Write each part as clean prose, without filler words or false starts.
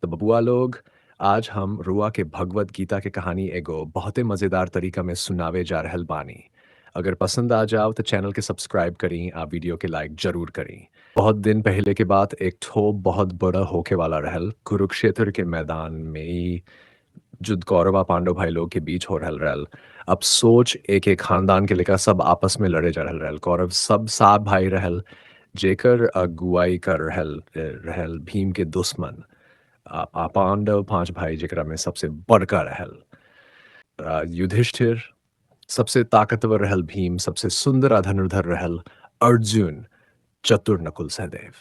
तो बबुआ लोग, आज हम रुआ के भगवत गीता के कहानी एगो बहुते मजेदार तरीका में सुनावे जा रहल बानी। अगर पसंद आ जाओ तो चैनल के सब्सक्राइब करी आ वीडियो के लाइक जरूर करी। बहुत दिन पहले के बाद एक ठो बहुत बड़ा होके वाला रहल कुरुक्षेत्र के मैदान में ही युद्ध कौरव आ पांडव भाई लोग के बीच हो रहल रहल। अब सोच एक एक खानदान के लेकर सब आपस में लड़े जा रहल रहल। कौरव सब सात भाई रहल जेकर अगुवाई कर रहल भीम के दुश्मन पांडव पांच भाई जेकरा में सबसे बड़का रहल युधिष्ठिर, सबसे ताकतवर रहल भीम, सबसे सुंदर आ धनुर्धर रहल अर्जुन, चतुर नकुल सहदेव।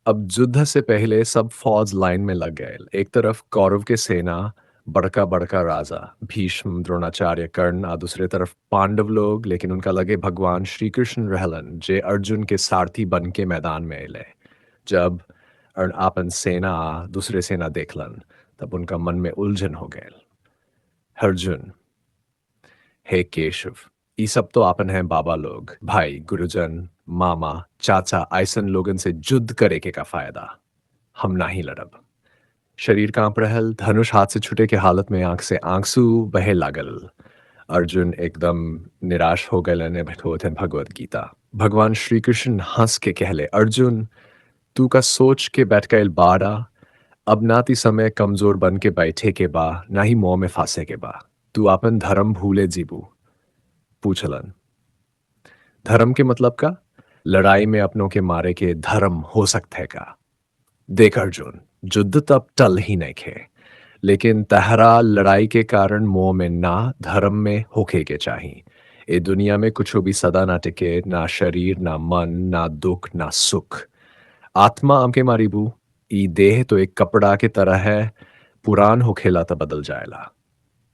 अब युद्ध से पहले सब फौज लाइन में लग गए। एक तरफ कौरव के सेना बड़का बड़का राजा भीष्म द्रोणाचार्य कर्ण आ दूसरे तरफ पांडव लोग, लेकिन उनका लगे भगवान श्री कृष्ण रहलन जे अर्जुन के सारथी बन के मैदान में अले। जब आपन सेना दूसरे सेना देखलन तब उनका मन में उलझन हो गए। अर्जुन, हे केशव, ई सब तो आपन है बाबा लोग, भाई गुरुजन मामा चाचा ऐसन लोगन से युद्ध करे के का फायदा। हम नहीं लड़ब। शरीर कांप रहल, धनुष हाथ से छूटे के हालत में आंख से आंसू बहे लागल। अर्जुन एकदम निराश हो गए ने बैठोथे भगवत गीता। भगवान श्री कृष्ण हंस के कहले, अर्जुन तू का सोच के बैठ गए बाड़ा। अब नाती समय कमजोर बन के बैठे के बा, ना ही मुंह में फांसे के बा। तू अपन धर्म भूले जीबू। पूछलन, धर्म के मतलब का? लड़ाई में अपनों के मारे के धर्म हो सकते है का? देख अर्जुन, युद्ध तब टल ही नहीं खे, लेकिन तहरा लड़ाई के कारण मोह में ना धर्म में होके के चाहिए। ए दुनिया में कुछ भी सदा ना टिके, ना शरीर ना मन ना दुख ना सुख। आत्मा हमके मारीबू, ई देह तो एक कपड़ा के तरह है, पुरान होखेला तब बदल जाएला।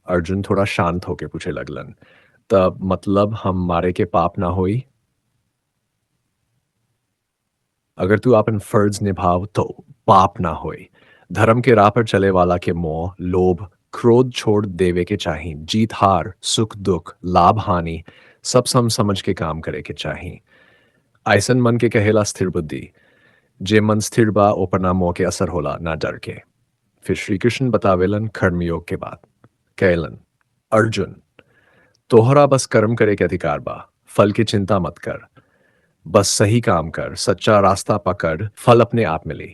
अर्जुन थोड़ा शांत होके पूछे लगलन, तब मतलब हम मारे के पाप ना होई? अगर तू अपन फर्ज निभाव तो पाप ना होई। धर्म के राह पर चले वाला के मोह लोभ क्रोध छोड़ देवे के चाहिए। जीत हार सुख दुख लाभ हानि सब सम समझ के काम करे के चाहिए। ऐसन मन के कहेला स्थिर बुद्धि। जे मन स्थिर बा ओपर ना मोह के असर होला ना डर के। फिर श्री कृष्ण बतावेलन कर्मयोग के बाद कहलन, अर्जुन तोहरा बस कर्म करे के अधिकार बा, फल की चिंता मत कर। बस सही काम कर, सच्चा रास्ता पकड़, फल अपने आप मिले।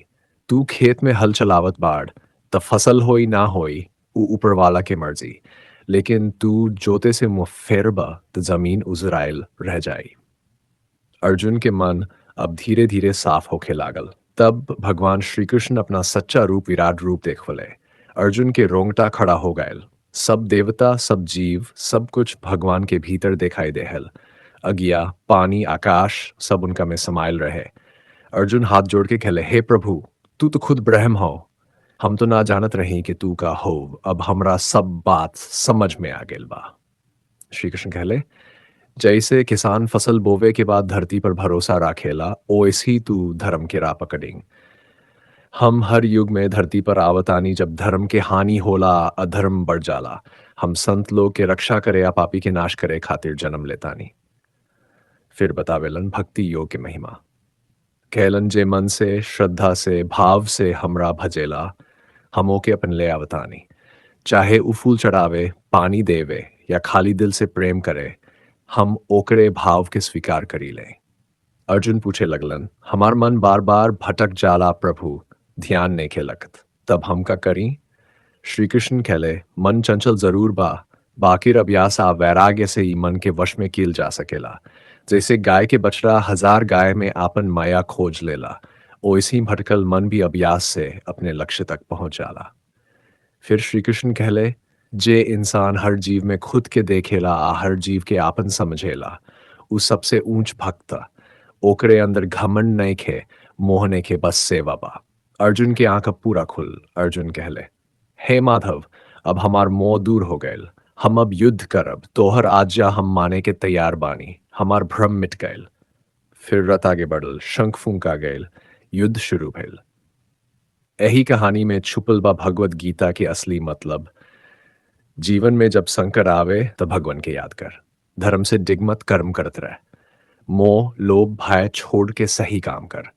तू खेत में हल चलावत बाड़, त फसल होई ना होई ऊ ऊपर वाला के मर्जी। लेकिन तू जोते से मुंह फेरबा त जमीन उजराइल रह जाई। अर्जुन के मन अब धीरे धीरे साफ होके लागल। तब भगवान श्री कृष्ण अपना सच्चा रूप विराट रूप देखले। अर्जुन के रोंगटा खड़ा हो गए। सब देवता सब जीव सब कुछ भगवान के भीतर दिखाई देहल। अगिया पानी आकाश सब उनका में समायल रहे। अर्जुन हाथ जोड़ के कहले, हे प्रभु तू तो खुद ब्रह्म हो। हम तो ना जानत रही कि तू का हो, अब हमरा सब बात समझ में आ गेल बा। श्री कृष्ण कहले, जैसे किसान फसल बोवे के बाद धरती पर भरोसा राखेला, ओइस ही तू धर्म के राह पकड़ेंग। हम हर युग में धरती पर आवतानी जब धर्म के हानि होला अधर्म बढ़ जाला। हम संत लोग के रक्षा करे या पापी के नाश करे खातिर जन्म लेतानी। फिर बतावेलन भक्ति योग के महिमा। कहलन जे मन से श्रद्धा से भाव से हमरा भजेला, हम ओके अपन ले आवतानी। चाहे उ फूल चढ़ावे पानी देवे या खाली दिल से प्रेम करे, हम ओकरे भाव के स्वीकार करी ले। अर्जुन पूछे लगलन, हमार मन बार बार भटक जाला प्रभु, ध्यान नहीं के लगत, तब हम का करी? श्री कृष्ण कहले, मन चंचल जरूर बा, बाकिर अभ्यास आ वैराग्य से ही मन के वश में कील जा सकेला। जैसे गाय के बछड़ा हजार गाय में आपन माया खोज लेला, ओइसी भटकल मन भी अभ्यास से अपने लक्ष्य तक पहुंच जाला। फिर श्री कृष्ण कहले, जे इंसान हर जीव में खुद के देखेला आ हर जीव के आपन समझेला, उ सबसे ऊंच भक्त। ओकरे अंदर घमंड नहीं खे, मोह नहीं खे, बस सेवा बा। अर्जुन के आंख अब पूरा खुल। अर्जुन कहले, हे माधव अब हमार मोह दूर हो गए। हम अब युद्ध करब, तोहर आज्ञा हम माने के तैयार बानी। हमार भ्रम मिट गए। फिर रथ आगे बढ़ल, शंख फूंका गए, युद्ध शुरू भइल। यही कहानी में छुपल बा भगवत गीता के असली मतलब। जीवन में जब संकट आवे तो भगवान के याद कर। धर्म से डिगमत कर्म करत रह। मोह लोभ भय छोड़ के सही काम कर।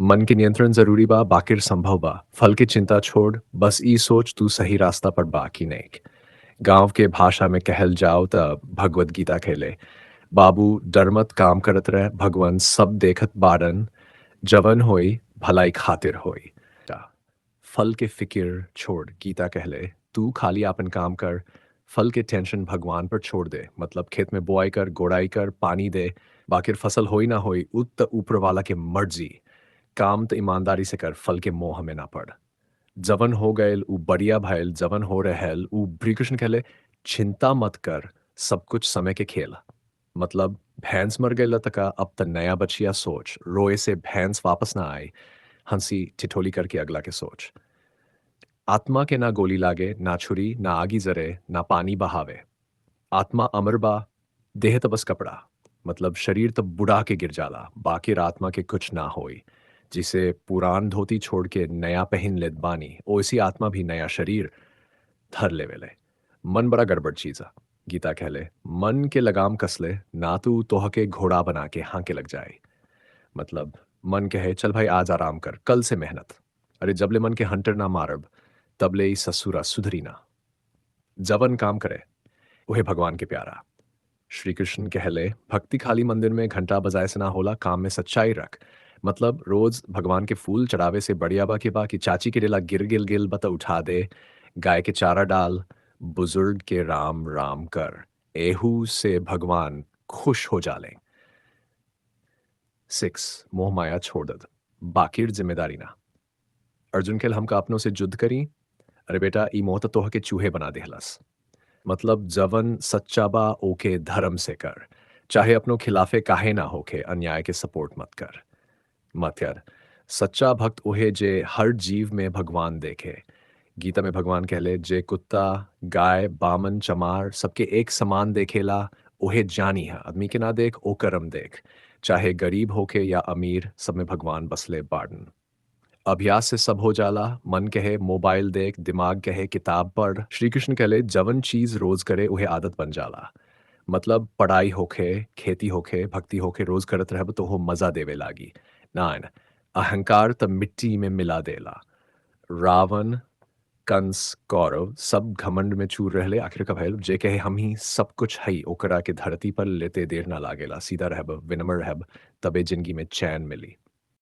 मन के नियंत्रण जरूरी बा बाकिर संभव बा फल की चिंता छोड़ बस ई सोच तू सही रास्ता पर बाकी नहीं। गांव के भाषा में कहल जाओ त भगवत गीता खेले बाबू डर मत काम करत रह भगवान सब देखत बारन जवन होई भलाई खातिर होई। टा, फल के फिकिर छोड़ गीता कहले तू खाली आपन काम कर फल के टेंशन भगवान पर छोड़ दे मतलब खेत में बुआई कर गोड़ाई कर पानी दे बाकिर फसल होई ना होई उत त ऊपर वाला के मर्जी। काम त ईमानदारी से कर फल के मोह में ना पड़। जवन हो गयल ऊ बढ़िया भयल जवन हो रहल ऊ श्री कृष्ण कहले चिंता मत कर सब कुछ समय के खेल। मतलब भैंस मर गई तका अब त नया बचिया सोच रोए से भैंस वापस ना आए। हंसी ठिठोली करके अगला के सोच। आत्मा के ना गोली लागे ना छुरी ना आगी जरे ना पानी बहावे। आत्मा अमर बा देह त बस कपड़ा। मतलब शरीर तो बुढ़ा के गिर जाला बाकी आत्मा के कुछ ना होई। जिसे पुरान धोती छोड़ के नया पहन लेत बानी ओसी आत्मा भी नया शरीर धर लेवेले। मन बड़ा गड़बड़ चीज आ। गीता कहले मन के लगाम कसले ना तू तोह के घोड़ा बना के हाँ के लग जाए। मतलब मन कहे चल भाई आज आराम कर कल से मेहनत। अरे जबले मन के हंटर ना मारब तबले ई ससुरा सुधरी ना। जवन काम करे वह भगवान के प्यारा। श्री कृष्ण कहले भक्ति खाली मंदिर में घंटा बजाए से ना होला काम में सच्चाई रख। मतलब रोज भगवान के फूल चढ़ावे से बढ़िया बा के बा कि चाची के डेला गिर गिल गिल बता उठा दे गाय के चारा डाल बुजुर्ग के राम राम कर एहू से भगवान खुश हो जाले। 6 मोह माया छोड़ दद बाकिर जिम्मेदारी ना। अर्जुन खेल हमका अपनों से जुद्ध करी। अरे बेटा ई मोह तो तोह के चूहे बना देहलस। मतलब जवन सच्चा बा ओके धर्म से कर चाहे अपनों खिलाफे काहे ना होके अन्याय के सपोर्ट मत कर। मत यार सच्चा भक्त ओहे जे हर जीव में भगवान देखे। गीता में भगवान कहले जे कुत्ता गाय बामन चमार सबके एक समान देखेला ओहे जानी है आदमी के ना देख ओ करम देख। चाहे गरीब होके या अमीर सब में भगवान बसले बार्डन। अभ्यास से सब हो जाला मन कहे मोबाइल देख दिमाग कहे किताब पढ़ श्री कृष्ण कहले जवन चीज रोज करे उहे आदत बन जाला। मतलब पढ़ाई होखे खेती होखे भक्ति होखे रोज करत रहब तो हो मजा देवे लागी। नाइन अहंकार त मिट्टी में मिला देला। रावण कंस कौरव सब घमंड में चूर रहले आखिर का भयल जे कहे हम ही सब कुछ हई ओकरा के धरती पर लेते देर ना लागेला सीधा रहब विनम्र रहब तबे जिंदगी में चैन मिली।